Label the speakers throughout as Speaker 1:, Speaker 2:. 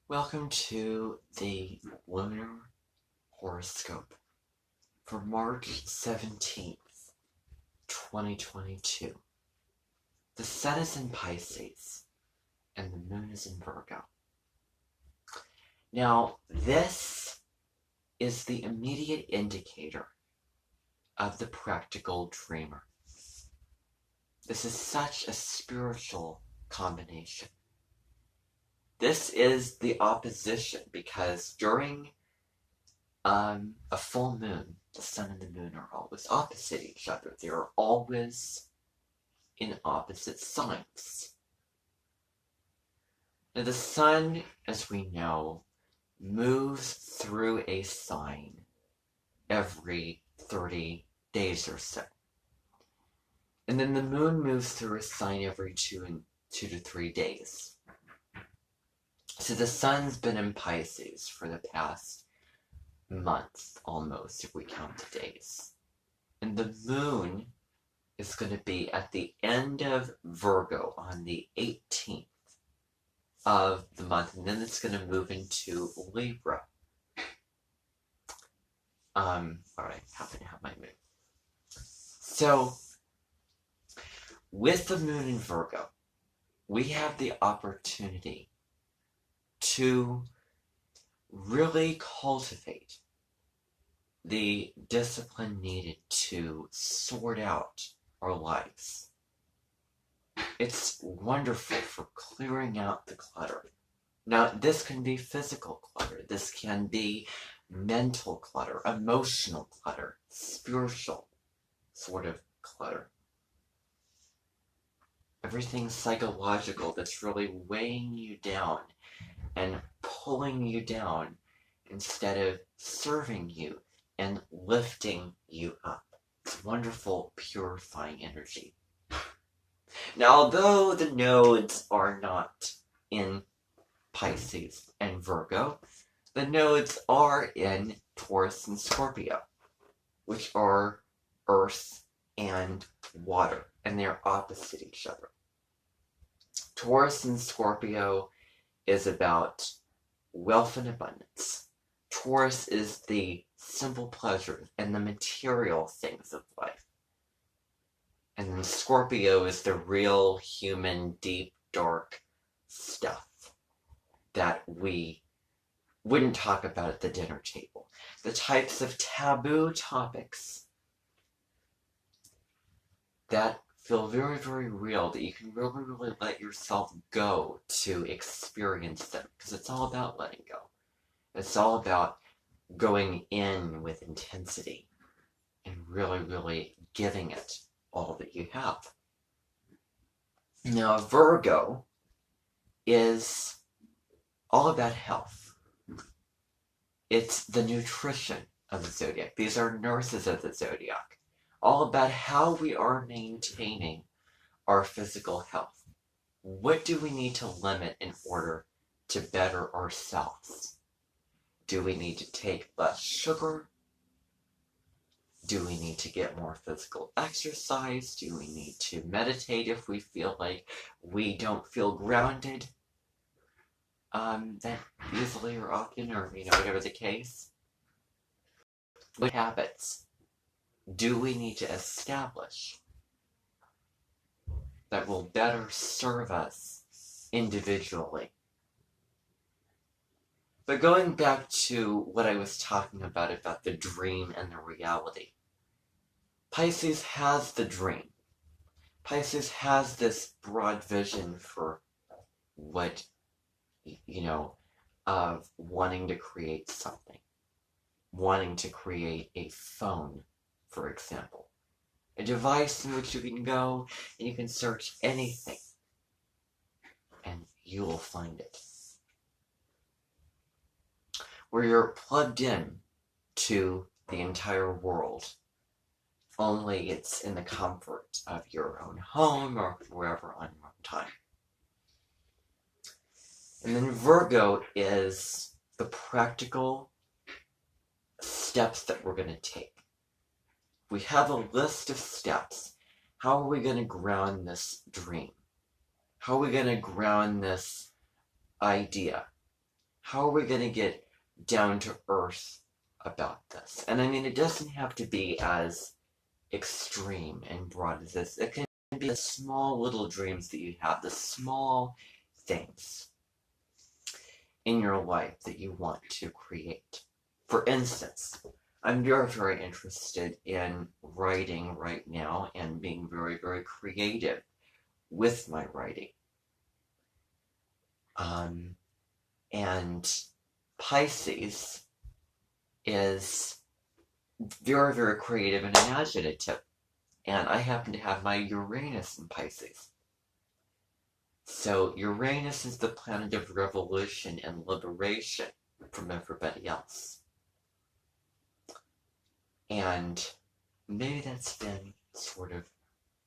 Speaker 1: Welcome to the Lunar Horoscope for March 17th, 2022. The Sun is in Pisces and the Moon is in Virgo. Now, this is the immediate indicator of the practical dreamer. This is such a spiritual combination. This is the opposition because during a full moon, the Sun and the Moon are always opposite each other. They are always in opposite signs. Now, the Sun, as we know, moves through a sign every 30 days or so. And then the Moon moves through a sign every 2 to 3 days. So the Sun's been in Pisces for the past month, almost, if we count the days. And the Moon is going to be at the end of Virgo on the 18th of the month, and then it's going to move into Libra. Alright, happen to have my moon. So, with the Moon in Virgo, we have the opportunity to really cultivate the discipline needed to sort out our lives. It's wonderful for clearing out the clutter. Now, this can be physical clutter. This can be mental clutter, emotional clutter, spiritual sort of clutter. Everything psychological that's really weighing you down and pulling you down instead of serving you and lifting you up. It's wonderful, purifying energy. Now, although the nodes are not in Pisces and Virgo, the nodes are in Taurus and Scorpio, which are earth and water, and they're opposite each other. Taurus and Scorpio is about wealth and abundance. Taurus is the simple pleasures and the material things of life. And then Scorpio is the real human, deep, dark stuff that we wouldn't talk about at the dinner table. The types of taboo topics that feel very, very real, that you can really, really let yourself go to experience them. Because it's all about letting go. It's all about going in with intensity and really, really giving it all that you have. Now, Virgo is all about health. It's the nutrition of the zodiac. These are nurses of the zodiac. All about how we are maintaining our physical health. What do we need to limit in order to better ourselves? Do we need to take less sugar? Do we need to get more physical exercise? Do we need to meditate if we feel like we don't feel grounded? That easily or often, or whatever the case. What habits do we need to establish that will better serve us individually? But going back to what I was talking about the dream and the reality. Pisces has the dream. Pisces has this broad vision for what, of wanting to create something. Wanting to create a phone, for example. A device in which you can go and you can search anything and you will find it. Where you're plugged in to the entire world. Only it's in the comfort of your own home or wherever on your own time. And then Virgo is the practical steps that we're going to take. We have a list of steps. How are we going to ground this dream? How are we going to ground this idea? how are we going to get down to earth about this? And I mean, it doesn't have to be as extreme and broad as this. It can be the small little dreams that you have, the small things in your life that you want to create. For instance, I'm very, very interested in writing right now and being very, very creative with my writing. And Pisces is very, very creative and imaginative. And I happen to have my Uranus in Pisces. So Uranus is the planet of revolution and liberation from everybody else. And maybe that's been sort of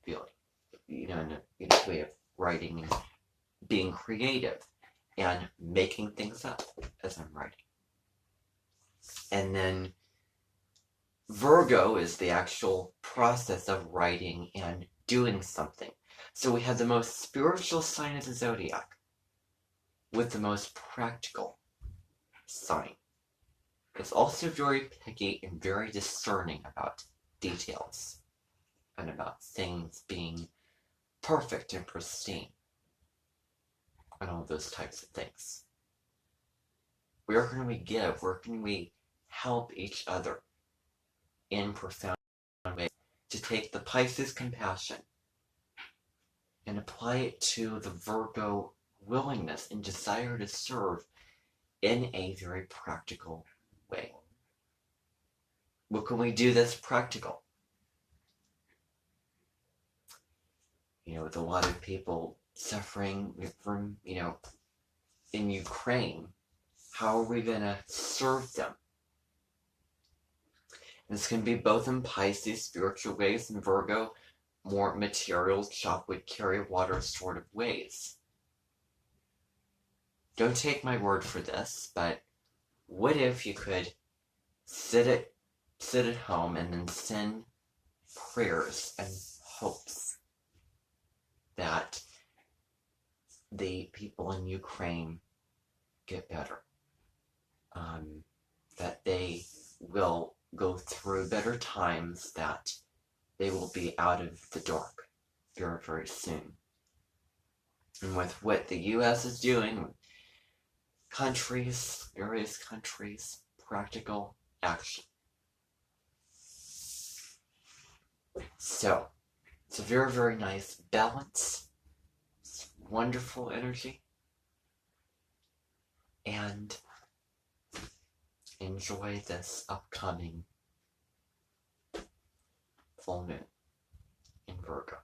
Speaker 1: feeling, in a way of writing and being creative and making things up as I'm writing. And then Virgo is the actual process of writing and doing something. So we have the most spiritual sign of the zodiac with the most practical sign. It's also very picky and very discerning about details and about things being perfect and pristine and all those types of things. Where can we give? Where can we help each other in profound ways to take the Pisces compassion and apply it to the Virgo willingness and desire to serve in a very practical way? What can we do that's practical? With a lot of people suffering from, in Ukraine, how are we going to serve them? This can be both in Pisces, spiritual ways, and Virgo, more material, chop wood, carry water sort of ways. Don't take my word for this, but what if you could sit at home and then send prayers and hopes that the people in Ukraine get better, that they will go through better times, that they will be out of the dark very, very soon. And with what the U.S. is doing, with various countries, practical action. So, it's a very, very nice balance. It's wonderful energy. And enjoy this upcoming full moon in Virgo.